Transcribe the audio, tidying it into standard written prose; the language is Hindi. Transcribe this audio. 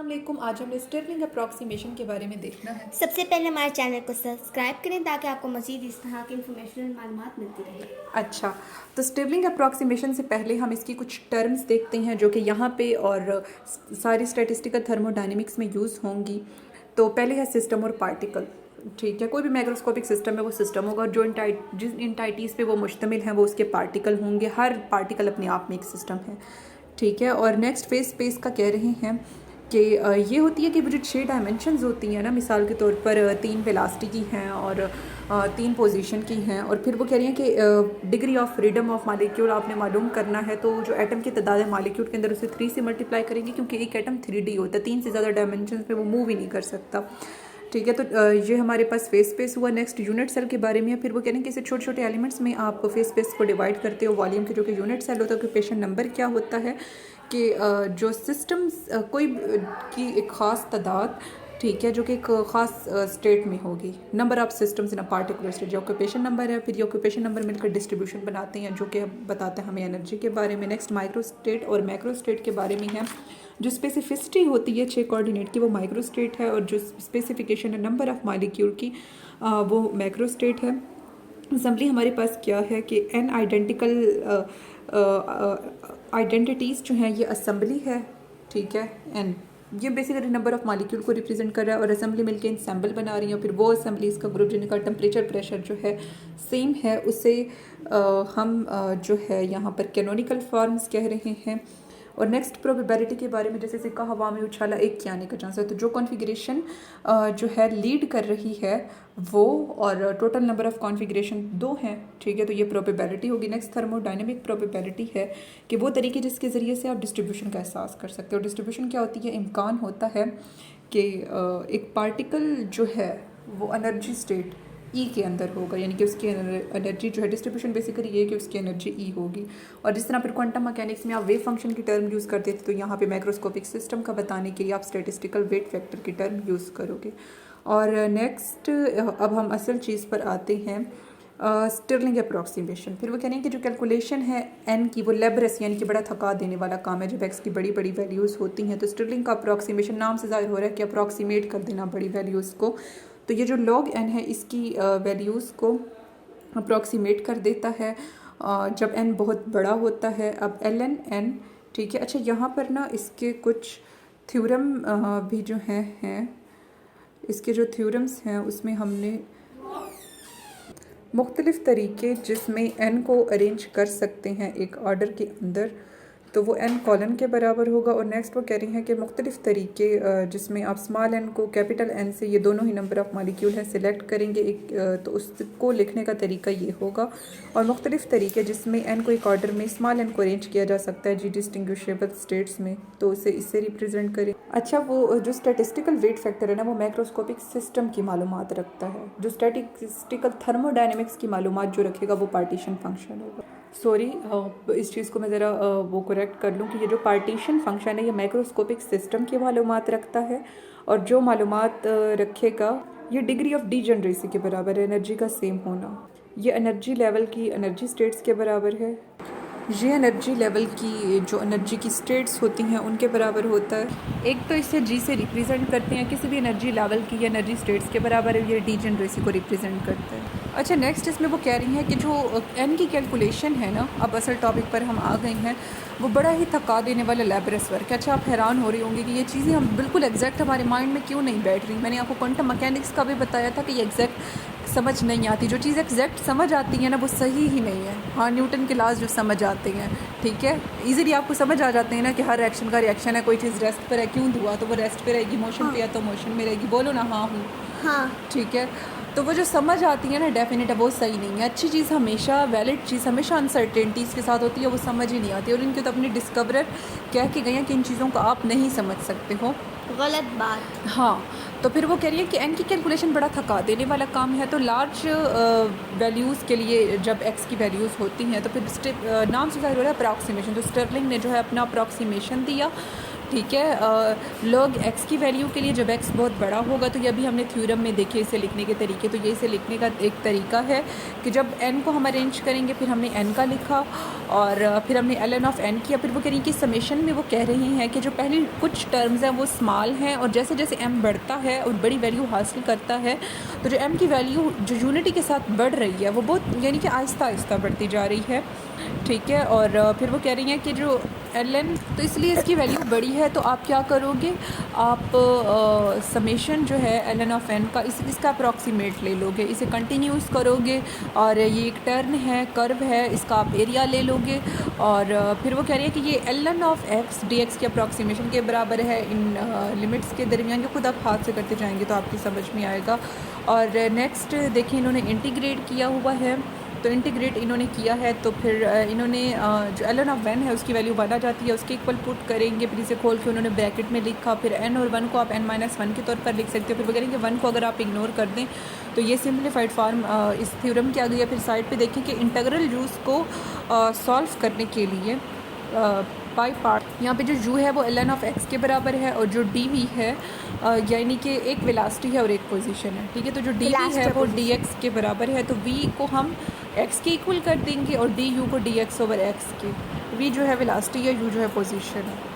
अस्सलाम वालेकुम। आज हमने स्टिरलिंग अप्रॉक्सीमेशन के बारे में देखना है। सबसे पहले हमारे चैनल को सब्सक्राइब करें ताकि आपको मज़ीद इस तरह की इंफॉर्मेशन मालूमात मिलती रहे। अच्छा, तो स्टिरलिंग अप्रॉक्सीमेशन से पहले हम इसकी कुछ टर्म्स देखते हैं जो कि यहाँ पे और सारी स्टैटिस्टिकल थर्मोडायनेमिक्स में यूज़ होंगी। तो पहले है सिस्टम और पार्टिकल। ठीक है, कोई भी मैक्रोस्कोपिक सिस्टम है वो सिस्टम होगा, जो जिन इंटाइटीज़ पे वो मुश्तमिल हैं वो उसके पार्टिकल होंगे। हर पार्टिकल अपने आप में एक सिस्टम है। ठीक है, और नेक्स्ट फेज स्पेस का कह रहे हैं कि ये होती है कि वो जो 6 डायमेंशंस होती हैं ना, मिसाल के तौर पर 3 वेलोसिटी की हैं और 3 पोजीशन की हैं, और फिर वो कह रही हैं कि degree of freedom of molecule आपने मालूम करना है। तो जो एटम की तादाद है मालिक्यूल के अंदर उसे 3 से मल्टीप्लाई करेंगे, क्योंकि एक एटम 3D होता है, 3 से ज़्यादा डायमेंशन पे वो मूव ही नहीं कर सकता। ठीक है, तो ये हमारे पास फेस स्पेस हुआ। नेक्स्ट यूनिट सेल के बारे में है। फिर वो कह रहे हैं कि इसे छोटे छोटे एलिमेंट्स में आप फेस स्पेस को डिवाइड करते हो। वॉल्यूम के जो कि यूनिट सेल होता है, ऑक्यूपेशन नंबर क्या होता है कि जो सिस्टम्स कोई की एक ख़ास तादाद, ठीक है, जो कि एक ख़ास स्टेट में होगी। Number of systems in a particular state, जो ऑक्यूपेशन नंबर है। फिर ये ऑक्यूपेशन नंबर मिलकर डिस्ट्रीब्यूशन बनाते हैं जो कि बताता है हमें एनर्जी के बारे में। नेक्स्ट माइक्रो स्टेट और मैक्रो स्टेट के बारे में है। जो स्पेसिफिसिटी होती है 6 कोऑर्डिनेट की वो माइक्रो स्टेट है, और जो स्पेसिफिकेशन है नंबर ऑफ मॉलिक्यूल की वो मैक्रो स्टेट है। असेंबली हमारे पास क्या है कि n आइडेंटिकल आइडेंटिटीज़ जो हैं ये असेंबली है। ठीक है, n ये बेसिकली नंबर ऑफ मॉलिक्यूल को रिप्रेजेंट कर रहा है, और असेंबली मिलके इंसेंबल बना रही है। फिर वो असेंबलीज का ग्रुप जिनका टेम्परेचर प्रेशर जो है सेम है उसे हम जो है यहाँ पर कैनोनिकल फॉर्म्स कह रहे हैं। और नेक्स्ट प्रोबेबिलिटी के बारे में, जैसे सिक्का हवा में उछाला 1 के आने का चांस है, तो जो कॉन्फ़िगरेशन जो है लीड कर रही है वो, और टोटल नंबर ऑफ कॉन्फ़िगरेशन 2 हैं। ठीक है, तो ये प्रोबेबिलिटी होगी। नेक्स्ट थर्मोडायनेमिक प्रोबेबिलिटी है कि वो तरीके जिसके ज़रिए से आप डिस्ट्रीब्यूशन का एहसास कर सकते हो। डिस्ट्रीब्यूशन क्या होती है? इम्कान होता है कि एक पार्टिकल जो है वो एनर्जी स्टेट ई के अंदर होगा, यानी कि उसकी एनर्जी जो है, डिस्ट्रीब्यूशन बेसिकली ये कि उसकी एनर्जी ई होगी। और जिस तरह फिर क्वांटम मैकेनिक्स में आप वेव फंक्शन की टर्म यूज़ करते थे, तो यहाँ पे मैक्रोस्कोपिक सिस्टम का बताने के लिए आप स्टैटिस्टिकल वेट फैक्टर की टर्म यूज़ करोगे। और नेक्स्ट अब हम असल चीज़ पर आते हैं, स्टिरलिंग अप्रॉक्सीमेशन। फिर वो कह रहे हैं कि जो कैलकुलेशन है एन की वो लेबरस यानी कि बड़ा थका देने वाला काम है जब एक्स की बड़ी बड़ी वैल्यूज़ होती हैं। तो स्टिरलिंग का अप्रॉक्सीमेशन नाम से ज़ाहिर हो रहा है कि अप्रॉक्सीमेट कर देना बड़ी वैल्यूज़ को। तो ये जो लॉग एन है इसकी वैल्यूज़ को अप्रॉक्सीमेट कर देता है जब एन बहुत बड़ा होता है। अब एल एन, ठीक है। अच्छा, यहाँ पर ना इसके कुछ थ्योरम भी जो हैं इसके जो थ्योरम्स हैं उसमें हमने मुख्तलिफ़ तरीके जिसमें एन को अरेंज कर सकते हैं एक ऑर्डर के अंदर, तो वो एन कॉलन के बराबर होगा। और नेक्स्ट वो कह रही हैं कि मुख्तलिफ़ तरीके जिसमें आप स्मॉल एन को कैपिटल एन से, ये दोनों ही नंबर ऑफ़ मॉलिक्यूल हैं, सिलेक्ट करेंगे एक, तो उसको लिखने का तरीका ये होगा। और मुख्तलिफ़ तरीके जिसमें एन को एक ऑर्डर में स्मॉल एन को अरेंज किया जा सकता है जी डिस्टिंग्विशेबल स्टेट्स में, तो उसे इससे रिप्रेजेंट करें। अच्छा, वो जो स्टैटिस्टिकल वेट फैक्टर है ना वो मैक्रोस्कोपिक सिस्टम की मालूमात रखता है। जो स्टैटिस्टिकल थर्मोडायनेमिक्स की मालूमात जो रखेगा वो पार्टीशन फंक्शन होगा। सॉरी, इस चीज़ को मैं ज़रा वो करेक्ट कर लूँ कि ये जो पार्टीशन फंक्शन है ये मैक्रोस्कोपिक सिस्टम की मालूमात रखता है, और जो मालूमात रखेगा ये डिग्री ऑफ डीजनरेसी के बराबर है, एनर्जी का सेम होना। ये एनर्जी लेवल की एनर्जी स्टेट्स के बराबर है। ये एनर्जी लेवल की जो एनर्जी की स्टेट्स होती हैं उनके बराबर होता है। एक तो इसे जी से रिप्रेजेंट करते हैं, किसी भी एनर्जी लेवल की एनर्जी स्टेट्स के बराबर है, ये डीजनरेसी को रिप्रेजेंट करता है। अच्छा, नेक्स्ट इसमें वो कह रही हैं कि जो एन की कैलकुलेशन है ना, अब असल टॉपिक पर हम आ गए हैं, वो बड़ा ही थका देने वाला लैबरस वर्क है। अच्छा, आप हैरान हो रही होंगी कि ये चीज़ें हम बिल्कुल एग्जैक्ट हमारे माइंड में क्यों नहीं बैठ रही। मैंने आपको क्वांटम मैकेनिक्स का भी बताया था कि ये एग्जैक्ट समझ नहीं आती। जो चीज़ एग्जैक्ट समझ आती है ना वो सही ही नहीं है। हाँ, न्यूटन के लॉज जो समझ आते हैं, ठीक है, इजीली आपको समझ आ जाते हैं ना कि हर एक्शन का रिएक्शन है। कोई चीज़ रेस्ट पर है, क्यों हुआ, तो वो रेस्ट पे रहेगी, मोशन पे है तो मोशन में रहेगी। बोलो ना हाँ हूँ। हाँ, ठीक है, तो वो जो समझ आती है ना डेफिनेट है वो सही नहीं है। अच्छी चीज़ हमेशा, वैलिड चीज़ हमेशा अनसर्टेनिटीज़ के साथ होती है, वो समझ ही नहीं आती। और इनके तो अपने डिस्कवरर कह के गए हैं कि इन चीज़ों को आप नहीं समझ सकते हो। गलत बात। हाँ, तो फिर वो कह रही है कि एन की कैलकुलेशन बड़ा थका देने वाला काम है। तो लार्ज वैल्यूज़ के लिए जब एक्स की वैल्यूज़ होती हैं तो फिर नाम से ज़ाहिर हो रहा है अप्रॉक्सीमेशन। तो स्टिरलिंग ने जो है अपना अप्रॉक्सीमेशन दिया, ठीक है। log x की वैल्यू के लिए जब x बहुत बड़ा होगा, तो ये अभी हमने थ्योरम में देखे इसे लिखने के तरीके, तो ये इसे लिखने का एक तरीका है कि जब n को हम अरेंज करेंगे, फिर हमने n का लिखा और फिर हमने ln ऑफ n किया, फिर वो कह रही हैं कि समेशन में वो कह रही हैं कि जो पहली कुछ टर्म्स हैं वो स्मॉल हैं और जैसे जैसे m बढ़ता है और बड़ी वैल्यू हासिल करता है, तो जो m की वैल्यू जो यूनिटी के साथ बढ़ रही है वो बहुत यानी कि आहिस्ता आहिस्ता बढ़ती जा रही है। ठीक है। और फिर वो कह रही हैं कि जो ln, तो इसलिए इसकी वैल्यू बड़ी है, तो आप क्या करोगे, आप समेशन जो है ln ऑफ n का इसका अप्रॉक्सीमेट ले लोगे, इसे कंटिन्यूस करोगे और ये एक टर्न है, कर्व है, इसका आप एरिया ले लोगे और फिर वो कह रही है कि ये ln ऑफ x dx के अप्रॉक्सीमेशन के बराबर है इन लिमिट्स के दरमियान। जो खुद आप हाथ से करते जाएंगे तो आपकी समझ में आएगा। और नेक्स्ट देखिए इन्होंने इंटीग्रेट किया हुआ है, तो इंटीग्रेट इन्होंने किया है, तो फिर इन्होंने जो ln ऑफ n है उसकी वैल्यू 1 आ जाती है, उसके इक्वल पुट करेंगे, फिर इसे खोल के उन्होंने ब्रैकेट में लिखा, फिर n और 1 को आप n-1 के तौर पर लिख सकते हो। फिर वो करेंगे 1 को अगर आप इग्नोर कर दें तो ये सिंप्लीफाइड फॉर्म इस थ्योरम की आ गई है। फिर साइड पे देखें कि इंटीग्रल रूल्स को सॉल्व करने के लिए बाई पार्ट यहाँ पे जो u है वो ln ऑफ x के बराबर है और जो dv है यानी कि एक वेलोसिटी है और एक पोजीशन है। ठीक है। तो जो dv है वो dx के बराबर है, तो v को हम x के इक्वल कर देंगे और du को dx ओवर x के। v जो है वेलोसिटी है, u जो है पोजीशन है।